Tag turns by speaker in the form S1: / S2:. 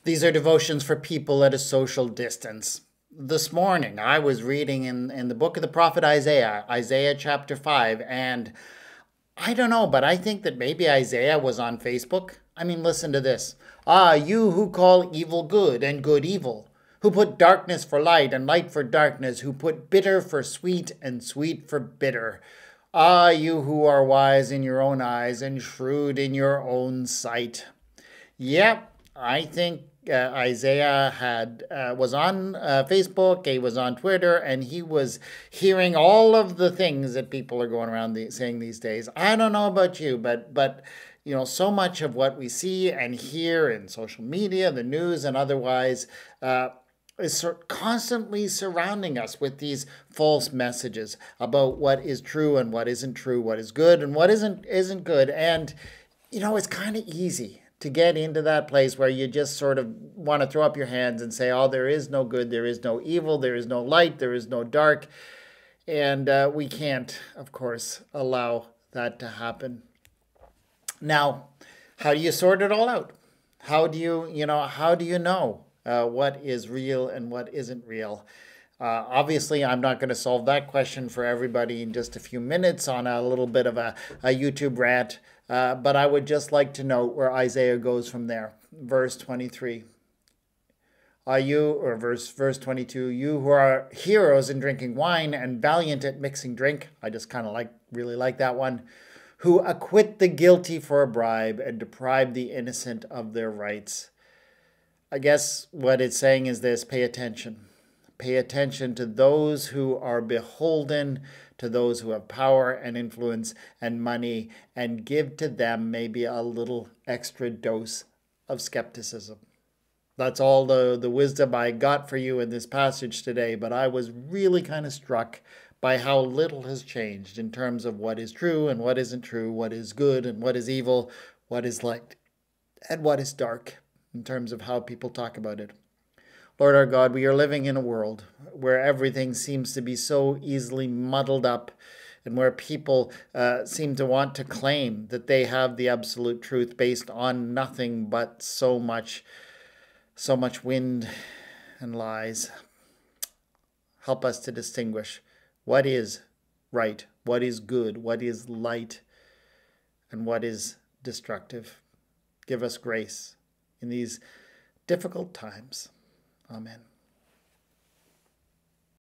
S1: These are devotions for people at a social distance. This morning, I was reading in the book of the prophet Isaiah, Isaiah chapter 5, and I don't know, but I think that maybe Isaiah was on Facebook. I mean, listen to this. Ah, you who call evil good and good evil, who put darkness for light and light for darkness, who put bitter for sweet and sweet for bitter. Ah, you who are wise in your own eyes and shrewd in your own sight. Yep, I think Isaiah had was on Facebook, he was on Twitter, and he was hearing all of the things that people are going around saying these days. I don't know about you, but you know, so much of what we see and hear in social media, the news, and otherwise. Is constantly surrounding us with these false messages about what is true and what isn't true, what is good and what isn't good. And you know, it's kind of easy to get into that place where you just sort of want to throw up your hands and say, oh, there is no good, there is no evil, there is no light, there is no dark. And we can't, of course, allow that to happen. Now, how do you sort it all out? How do you know what is real and what isn't real? Obviously, I'm not going to solve that question for everybody in just a few minutes on a little bit of a YouTube rant, but I would just like to note where Isaiah goes from there. Verse 23. Verse 22, you who are heroes in drinking wine and valiant at mixing drink. I just kind of really like that one. Who acquit the guilty for a bribe and deprive the innocent of their rights. I guess what it's saying is this: pay attention. Pay attention to those who are beholden to those who have power and influence and money, and give to them maybe a little extra dose of skepticism. That's all the wisdom I got for you in this passage today, but I was really kind of struck by how little has changed in terms of what is true and what isn't true, what is good and what is evil, what is light and what is dark, in terms of how people talk about it. Lord our God, we are living in a world where everything seems to be so easily muddled up, and where people seem to want to claim that they have the absolute truth based on nothing but so much wind and lies. Help us to distinguish what is right, what is good, what is light, and what is destructive. Give us grace in these difficult times. Amen.